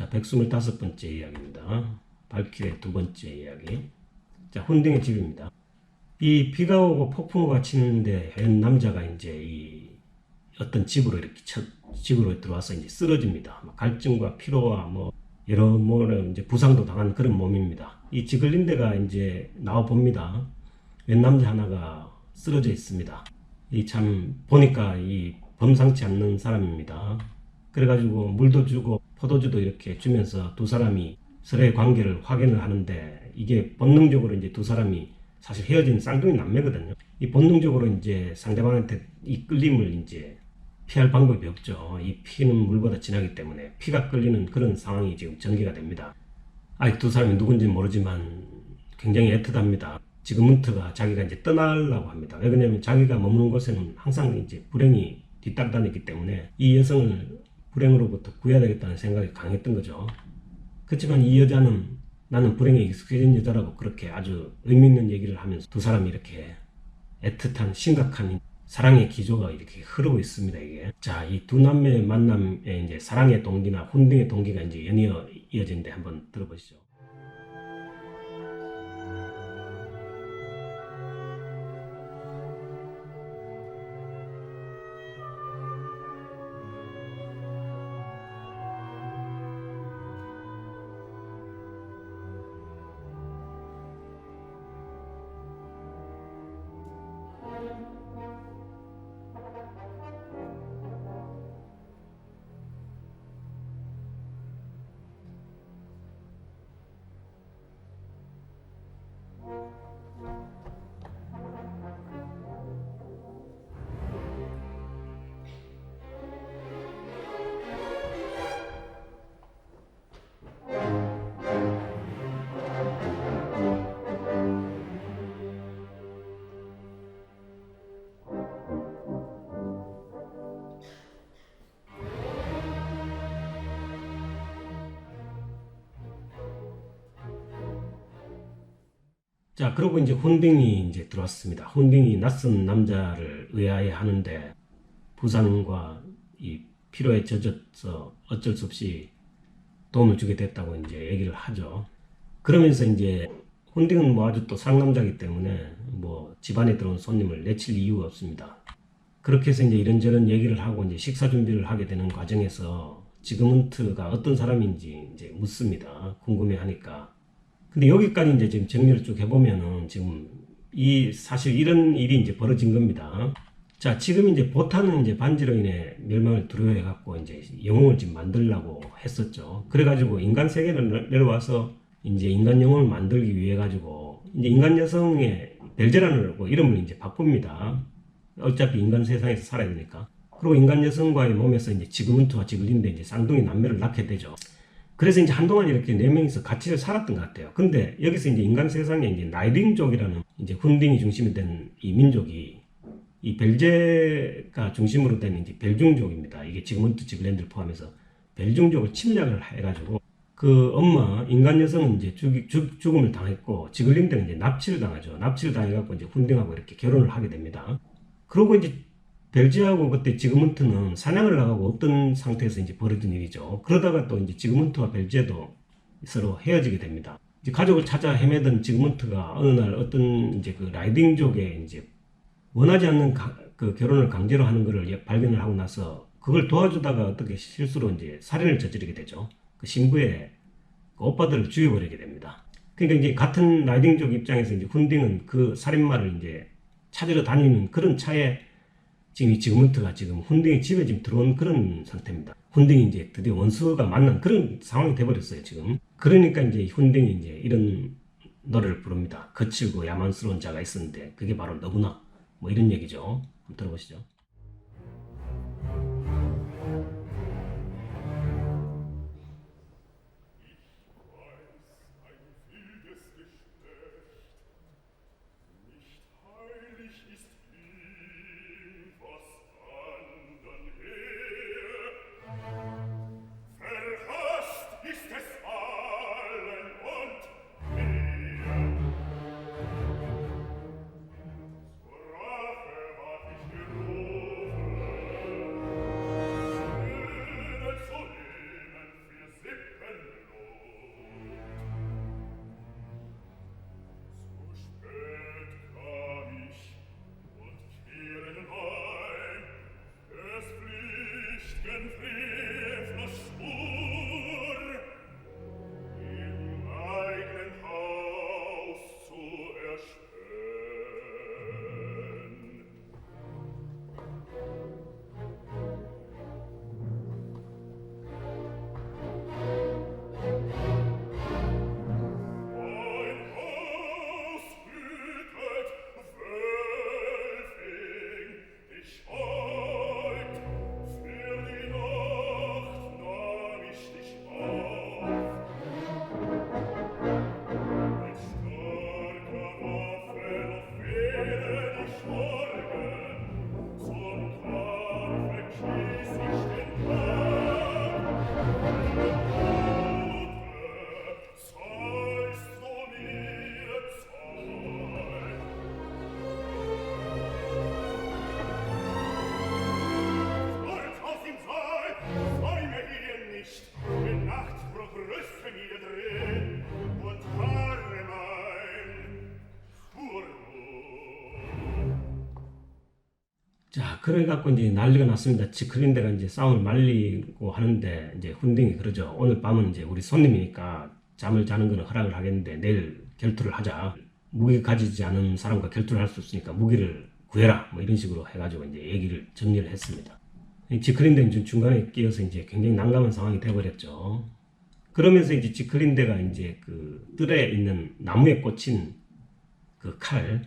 자, 125번째 이야기입니다. 발길의 두 번째 이야기. 자, 혼딩의 집입니다. 이 비가 오고 폭풍우가 치는데 한 남자가 이제 이 어떤 집으로 이렇게 집으로 들어와서 이제 쓰러집니다. 갈증과 피로와 뭐 여러 이제 부상도 당한 그런 몸입니다. 이 지글린 데가 이제 나와 봅니다. 웬 남자 하나가 쓰러져 있습니다. 이 참 보니까 이 범상치 않는 사람입니다. 그래가지고 물도 주고 포도주도 이렇게 주면서 두 사람이 서로의 관계를 확인을 하는데, 이게 본능적으로 이제 두 사람이 사실 헤어진 쌍둥이 남매거든요. 이 본능적으로 이제 상대방한테 이 끌림을 이제 피할 방법이 없죠. 이 피는 물보다 진하기 때문에 피가 끌리는 그런 상황이 지금 전개가 됩니다. 아직 두 사람이 누군지 모르지만 굉장히 애틋합니다. 지금은트가 자기가 이제 떠나려고 합니다. 왜 그러냐면 자기가 머무는 곳에는 항상 이제 불행이 뒤따라다녔기 때문에 이 여성을 불행으로부터 구해야 되겠다는 생각이 강했던 거죠. 그렇지만 이 여자는 나는 불행에 익숙해진 여자라고 그렇게 아주 의미 있는 얘기를 하면서 두 사람이 이렇게 애틋한 심각한 사랑의 기조가 이렇게 흐르고 있습니다. 이게 자, 이 두 남매의 만남에 이제 사랑의 동기나 혼딩의 동기가 이제 연이어 이어지는데 한번 들어보시죠. 자, 그리고 이제 혼딩이 이제 들어왔습니다. 혼딩이 낯선 남자를 의아해 하는데 부상과 이 피로에 젖어서 어쩔 수 없이 도움을 주게 됐다고 이제 얘기를 하죠. 그러면서 이제 혼딩은 뭐 아주 또 상남자이기 때문에 뭐 집안에 들어온 손님을 내칠 이유가 없습니다. 그렇게 해서 이제 이런저런 얘기를 하고 이제 식사 준비를 하게 되는 과정에서 지그문트가 어떤 사람인지 이제 묻습니다. 궁금해 하니까. 근데 여기까지 이제 지금 정리를 쭉 해보면은 지금 이 사실 이런 일이 이제 벌어진 겁니다. 자, 지금 이제 보타는 이제 반지로 인해 멸망을 두려워해 갖고 이제 영웅을 지금 만들려고 했었죠. 그래가지고 인간 세계를 내려와서 이제 인간 영웅을 만들기 위해 가지고 이제 인간 여성의 벨제라는 이름을 이제 바꿉니다. 어차피 인간 세상에서 살아야 되니까. 그리고 인간 여성과의 몸에서 이제 지그문트와 지글린데 이제 쌍둥이 남매를 낳게 되죠. 그래서 이제 한동안 이렇게 네 명이서 같이 살았던 것 같아요. 근데 여기서 이제 인간 세상에 이제 나이딩족이라는 이제 훈딩이 중심이 된 이 민족이 이 벨제가 중심으로 된 이제 벨중족입니다. 이게 지금은트 지글랜드를 포함해서 벨중족을 침략을 해가지고 그 엄마 인간 여성은 이제 죽음을 당했고 지글린드는 이제 납치를 당하죠. 납치를 당해갖고 이제 훈딩하고 이렇게 결혼을 하게 됩니다. 그리고 이제 벨지하고 그때 지그문트는 사냥을 나가고 없던 상태에서 이제 벌어진 일이죠. 그러다가 또 이제 지그문트와 벨제도 서로 헤어지게 됩니다. 이제 가족을 찾아 헤매던 지그문트가 어느 날 어떤 이제 그 라이딩족의 이제 원하지 않는 그 결혼을 강제로 하는 것을 발견을 하고 나서 그걸 도와주다가 어떻게 실수로 이제 살인을 저지르게 되죠. 그 신부의 그 오빠들을 죽여버리게 됩니다. 그러니까 이제 같은 라이딩족 입장에서 이제 훈딩은 그 살인마를 이제 찾으러 다니는 그런 차에 지금 이 지그문트가 지금 훈딩의 집에 지금 들어온 그런 상태입니다. 훈딩이 이제 드디어 원수가 만난 그런 상황이 돼버렸어요, 지금. 그러니까 이제 훈딩이 이제 이런 노래를 부릅니다. 거칠고 야만스러운 자가 있었는데 그게 바로 너구나. 뭐 이런 얘기죠. 한번 들어보시죠. 자, 그래갖고 이제 난리가 났습니다. 지크린데가 이제 싸움을 말리고 하는데, 이제 훈딩이 그러죠. 오늘 밤은 이제 우리 손님이니까 잠을 자는 거는 허락을 하겠는데, 내일 결투를 하자. 무기 가지지 않은 사람과 결투를 할 수 없으니까 무기를 구해라. 뭐 이런 식으로 해가지고 이제 얘기를 정리를 했습니다. 지크린데는 중간에 끼어서 이제 굉장히 난감한 상황이 돼버렸죠. 그러면서 이제 지크린데가 이제 그 뜰에 있는 나무에 꽂힌 그 칼,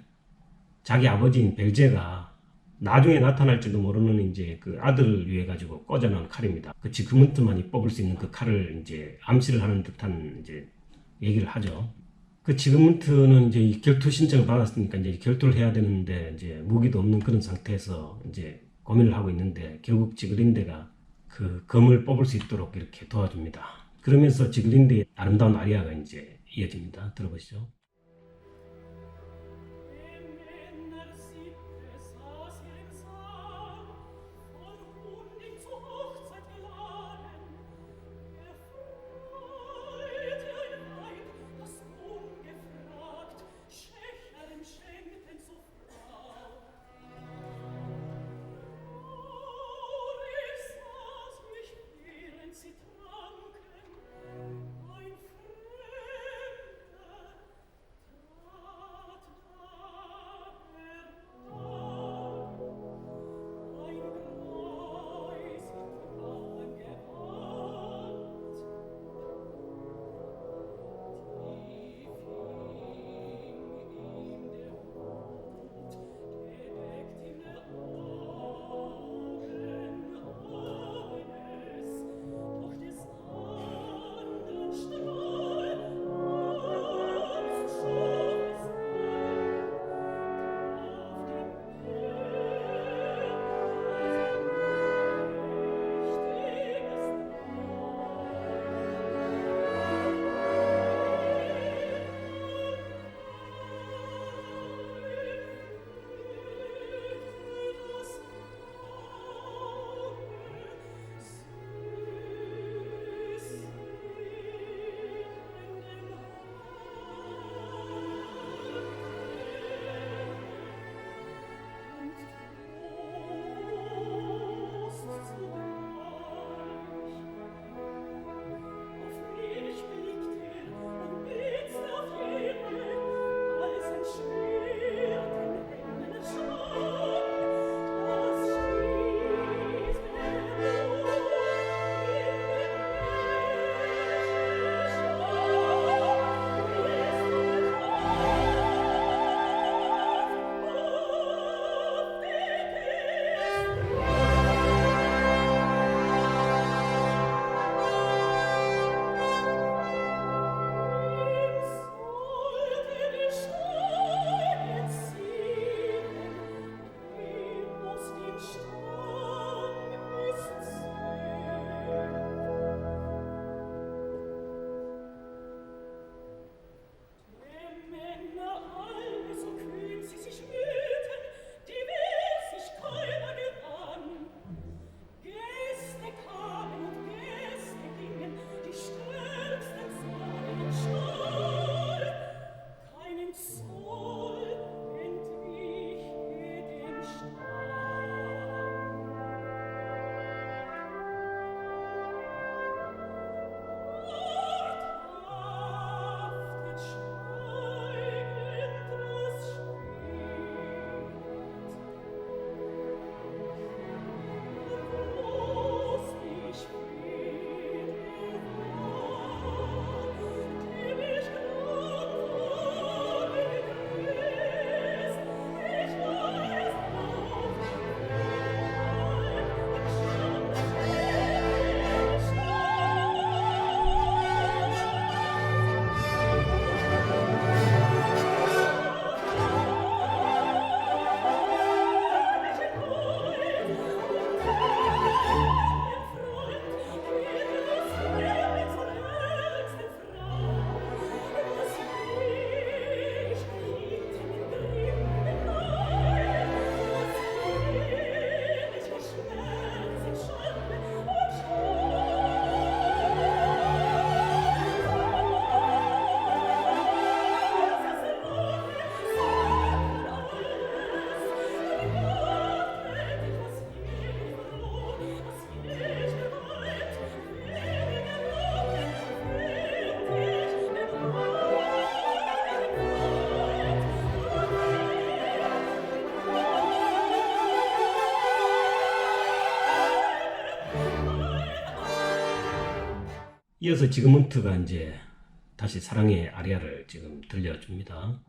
자기 아버지인 벨제가 나중에 나타날지도 모르는 이제 그 아들을 위해 가지고 꽂아놓은 칼입니다. 그 지그문트만이 뽑을 수 있는 그 칼을 이제 암시를 하는 듯한 이제 얘기를 하죠. 그 지그문트는 이제 이 결투 신청을 받았으니까 이제 결투를 해야 되는데 이제 무기도 없는 그런 상태에서 이제 고민을 하고 있는데 결국 지그린데가 그 검을 뽑을 수 있도록 이렇게 도와줍니다. 그러면서 지그린데의 아름다운 아리아가 이제 이어집니다. 들어보시죠. 이어서 지그문트가 이제 다시 사랑의 아리아를 지금 들려줍니다.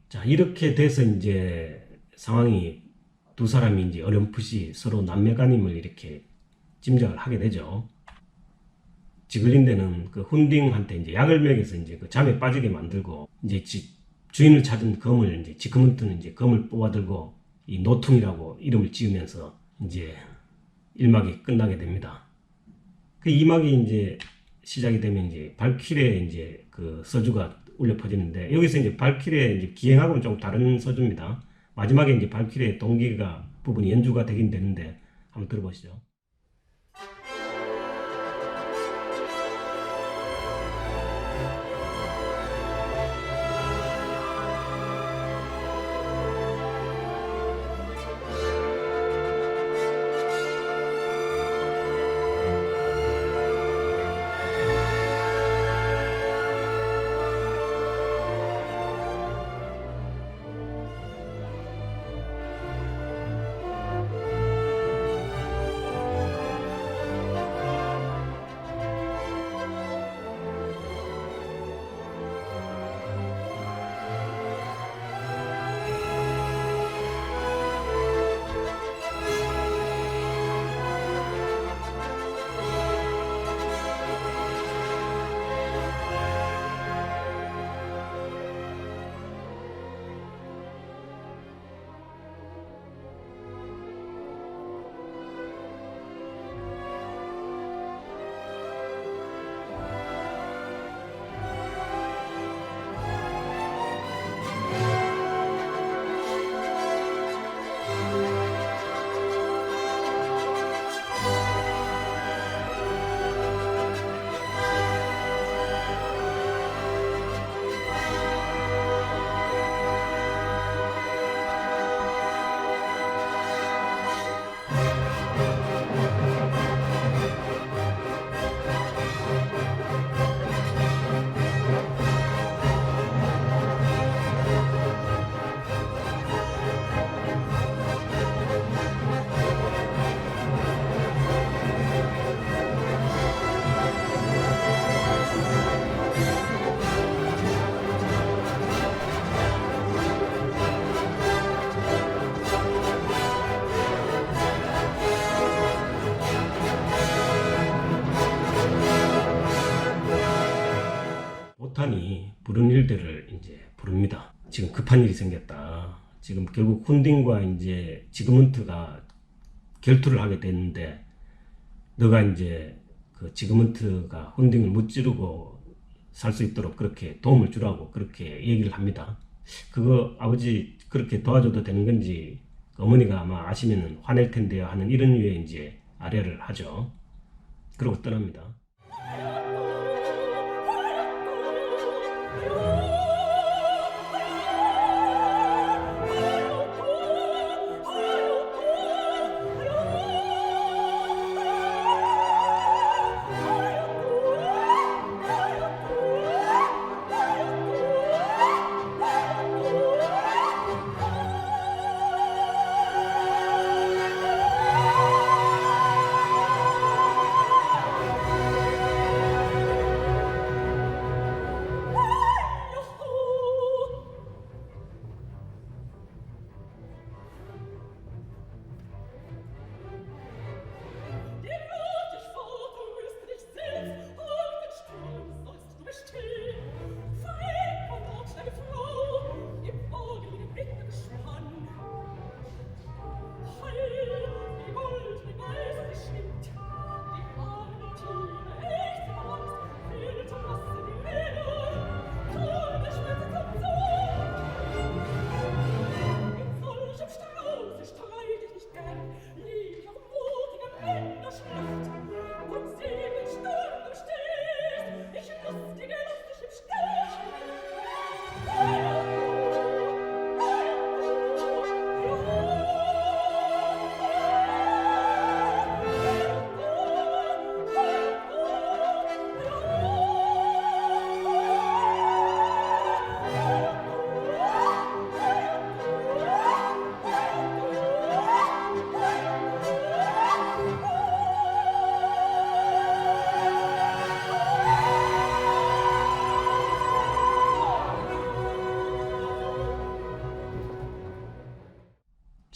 자, 이렇게 돼서 이제 상황이 두 사람이 이제 어렴풋이 서로 남매간임을 이렇게 짐작을 하게 되죠. 지글린드는 그 훈딩한테 이제 약을 먹여서 이제 그 잠에 빠지게 만들고 이제 주인을 찾은 검을 이제 지크문트는 이제 검을 뽑아들고 이 노퉁이라고 이름을 지으면서 이제 1막이 끝나게 됩니다. 그 2막이 이제 시작이 되면 이제 발키리에 이제 그 서주가 울려 퍼지는데 여기서 이제 발키리의 이제 기행하고는 좀 다른 서주입니다. 마지막에 이제 발키리의 동기가 부분이 연주가 되긴 되는데 한번 들어보시죠. 보탄이 부른 일들을 이제 부릅니다. 지금 급한 일이 생겼다. 지금 결국 훈딩과 이제 지그문트가 결투를 하게 됐는데 너가 이제 그 지그문트가 훈딩을 무찌르고 살 수 있도록 그렇게 도움을 주라고 그렇게 얘기를 합니다. 그거 아버지 그렇게 도와줘도 되는 건지 어머니가 아마 아시면은 화낼 텐데요 하는 이런 류의 이제 아뢰를 하죠. 그러고 떠납니다.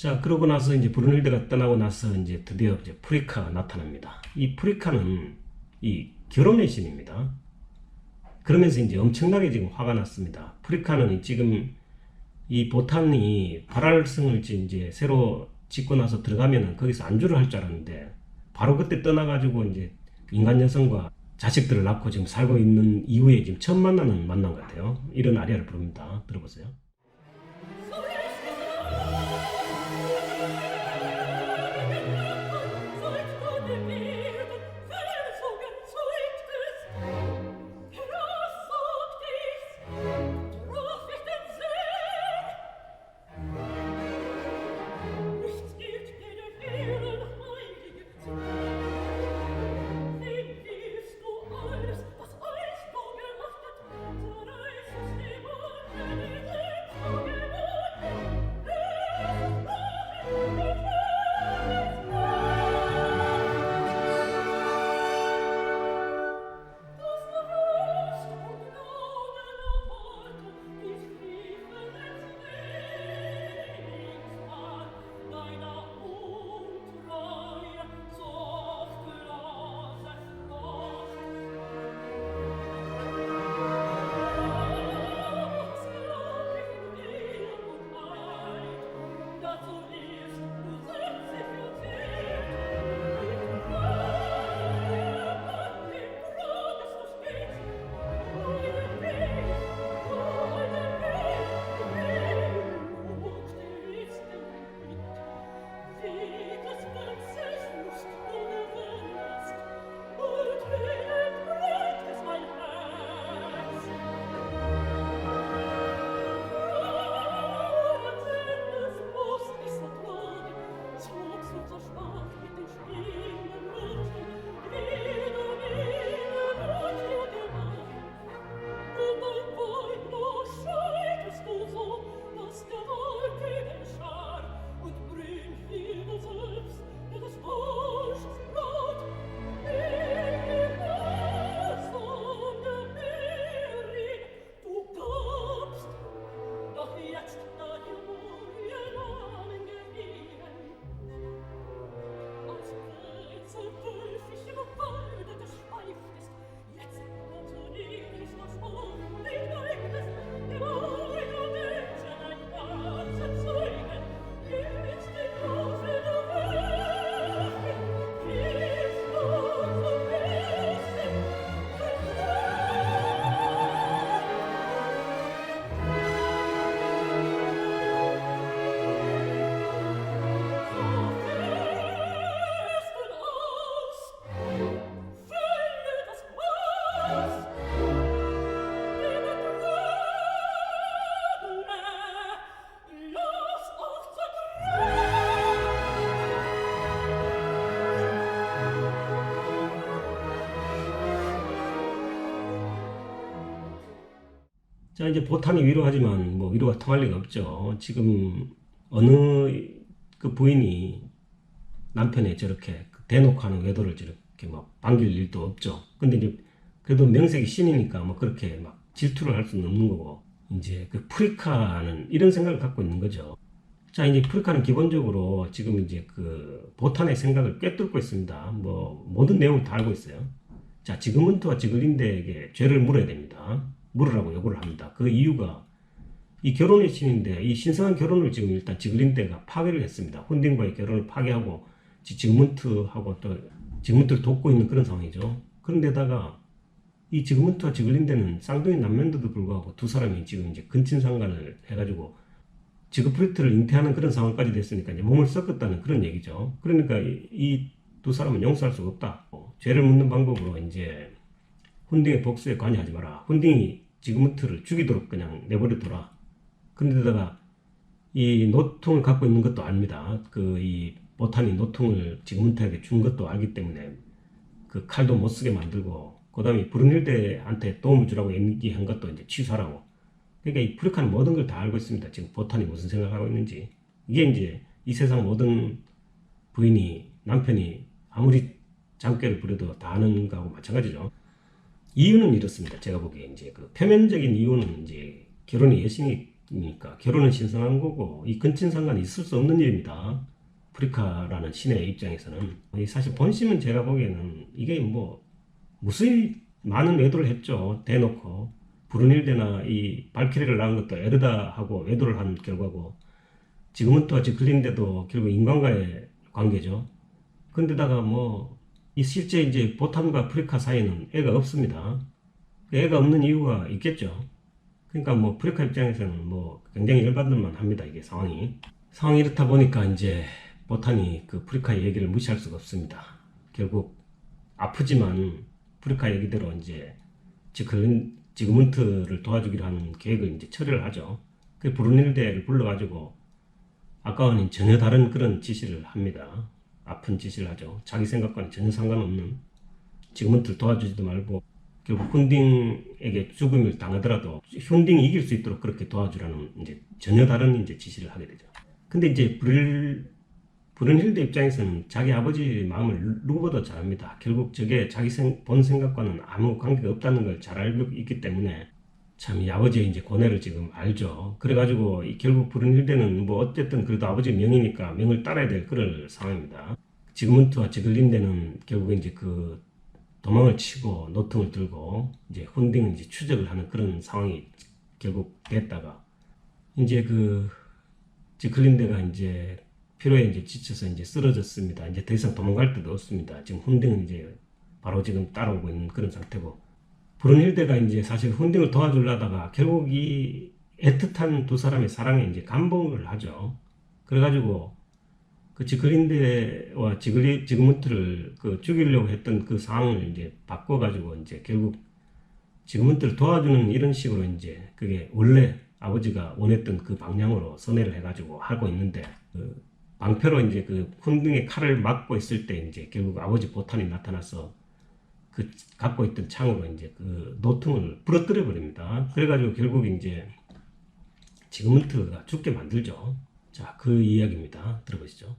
자, 그러고 나서 이제 브루닐드가 떠나고 나서 이제 드디어 이제 프리카가 나타납니다. 이 프리카는 이 결혼의 신입니다. 그러면서 이제 엄청나게 지금 화가 났습니다. 프리카는 지금 이 보탄이 발할성을 이제 새로 짓고 나서 들어가면은 거기서 안주를 할 줄 알았는데 바로 그때 떠나가지고 이제 인간 여성과 자식들을 낳고 지금 살고 있는 이후에 지금 처음 만나는 만남 같아요. 이런 아리아를 부릅니다. 들어보세요. 자, 이제 보탄이 위로하지만 뭐 위로가 통할 리가 없죠. 지금 어느 그 부인이 남편의 저렇게 대놓고 하는 외도를 저렇게 막 반길 일도 없죠. 근데 이제 그래도 명색이 신이니까 뭐 그렇게 막 질투를 할 수는 없는 거고, 이제 그 프리카는 이런 생각을 갖고 있는 거죠. 자, 이제 프리카는 기본적으로 지금 이제 그 보탄의 생각을 꿰뚫고 있습니다. 뭐 모든 내용을 다 알고 있어요. 자, 지그문트와 지글린드에게 죄를 물어야 됩니다. 물으라고 요구를 합니다. 그 이유가 이 결혼의 신인데 이 신성한 결혼을 지금 일단 지글린드가 파괴를 했습니다. 훈딩과의 결혼을 파괴하고 지그문트하고 또 지그문트를 돕고 있는 그런 상황이죠. 그런데다가 이 지그문트와 지글린드는 쌍둥이 남매인데도 불구하고 두 사람이 지금 이제 근친상간을 해가지고 지그프리트를 잉태하는 그런 상황까지 됐으니까 이제 몸을 섞었다는 그런 얘기죠. 그러니까 이 두 사람은 용서할 수가 없다. 죄를 묻는 방법으로 이제 훈딩의 복수에 관여하지 마라. 훈딩이 지그문트를 죽이도록 그냥 내버려둬라. 그런데다가 이 노통을 갖고 있는 것도 압니다. 그 이 보탄이 노통을 지그문트에게 준 것도 알기 때문에 그 칼도 못 쓰게 만들고, 그 다음에 브룬힐데한테 도움을 주라고 얘기한 것도 이제 취소하라고. 그러니까 이 프리카는 모든 걸 다 알고 있습니다. 지금 보탄이 무슨 생각을 하고 있는지. 이게 이제 이 세상 모든 부인이 남편이 아무리 장꾀를 부려도 다 아는 거하고 마찬가지죠. 이유는 이렇습니다. 제가 보기에 이제 그 표면적인 이유는 이제 결혼의 여신이 거니까 결혼은 신성한 거고 이 근친상간이 있을 수 없는 일입니다. 프리카라는 신의 입장에서는 사실 본심은 제가 보기에는 이게 뭐 무수히 많은 외도를 했죠. 대놓고 브루닐데나 이 발키리를 낳은 것도 에르다하고 외도를 한 결과고 지금은 또 지클린데도 결국 인간과의 관계죠. 근데다가 뭐 이 실제 이제 보탐과 프리카 사이는 애가 없습니다. 애가 없는 이유가 있겠죠. 그러니까 뭐 프리카 입장에서는 뭐 굉장히 열받는 만 합니다. 이게 상황이 이렇다 보니까 이제 보탄이 그 프리카의 얘기를 무시할 수가 없습니다. 결국 아프지만 프리카 얘기대로 이제 지그문트를 도와주기로 하는 계획을 이제 처리를 하죠. 그 브루닐데를 불러가지고 아까와는 전혀 다른 그런 지시를 합니다. 아픈 지시를 하죠. 자기 생각과는 전혀 상관없는 지그문트를 도와주지도 말고 결국 훈딩에게 죽음을 당하더라도 훈딩이 이길 수 있도록 그렇게 도와주라는 이제 전혀 다른 이제 지시를 하게 되죠. 근데 이제 브룬힐드 입장에서는 자기 아버지 마음을 누구보다 잘 압니다. 결국 저게 자기 본 생각과는 아무 관계가 없다는 걸 잘 알고 있기 때문에 참 이 아버지의 이제 고뇌를 지금 알죠. 그래가지고 결국 브룬힐드는 뭐 어쨌든 그래도 아버지 명이니까 명을 따라야 될 그런 상황입니다. 지그문트와 지글린데는 결국 이제 그 도망을 치고 노통을 들고 이제 훈딩은 이제 추적을 하는 그런 상황이 결국 됐다가 이제 그 지클린데가 이제 피로에 이제 지쳐서 이제 쓰러졌습니다. 이제 더 이상 도망갈 데도 없습니다. 지금 훈딩은 이제 바로 지금 따라오고 있는 그런 상태고 브룬힐데가 이제 사실 훈딩을 도와주려다가 결국 이 애틋한 두 사람의 사랑에 이제 감동을 하죠. 그래가지고 그 지클린데와 지그문트를 그 죽이려고 했던 그 상황을 이제 바꿔가지고 이제 결국 지그문트를 도와주는 이런 식으로 이제 그게 원래 아버지가 원했던 그 방향으로 선회를 해가지고 하고 있는데 그 방패로 이제 그 훈딩의 칼을 막고 있을 때 이제 결국 아버지 보탄이 나타나서 그 갖고 있던 창으로 이제 그 노통을 부러뜨려 버립니다. 그래가지고 결국 이제 지그문트가 죽게 만들죠. 자, 그 이야기입니다. 들어보시죠.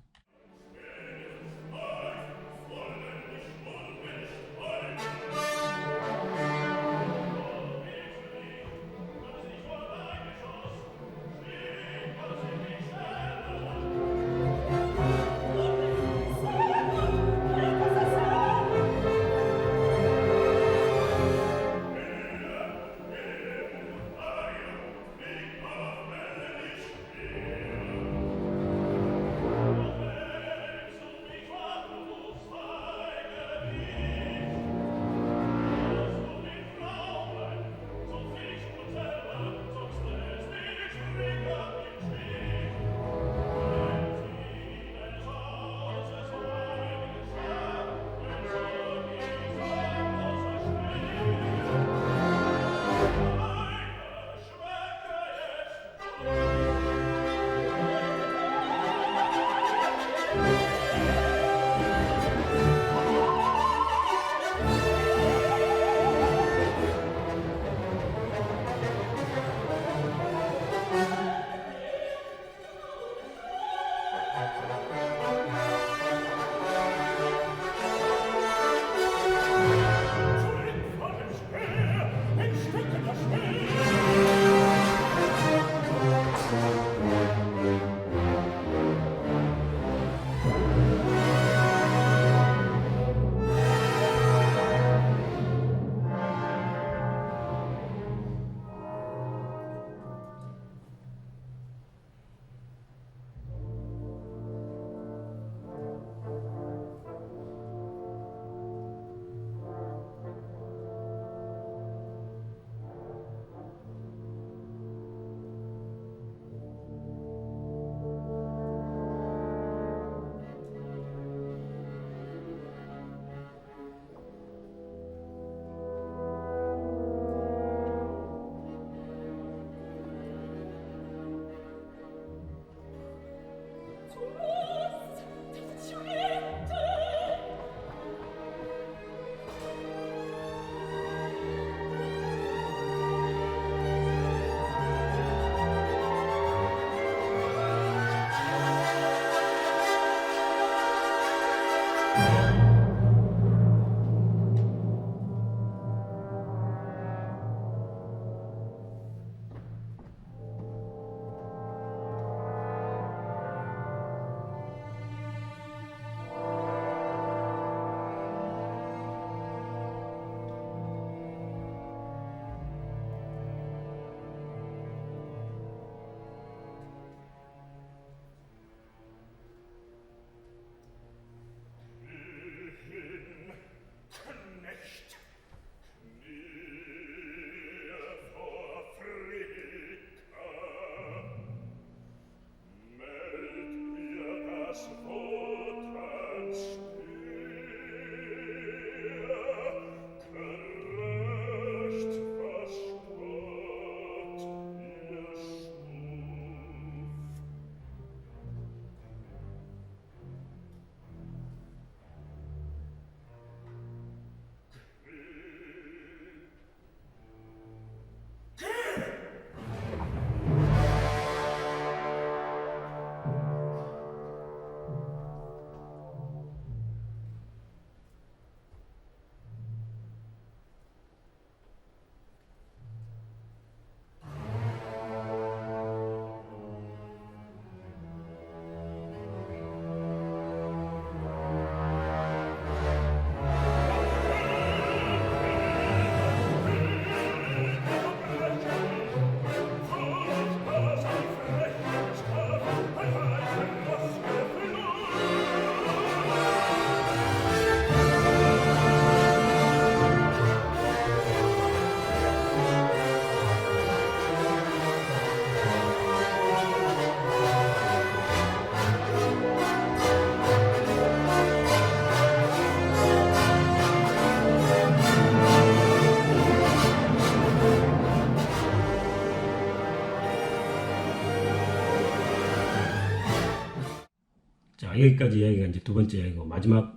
자, 여기까지 이야기가 이제 두 번째 이야기고, 마지막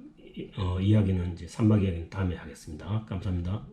이야기는 이제 3막 이야기는 다음에 하겠습니다. 감사합니다.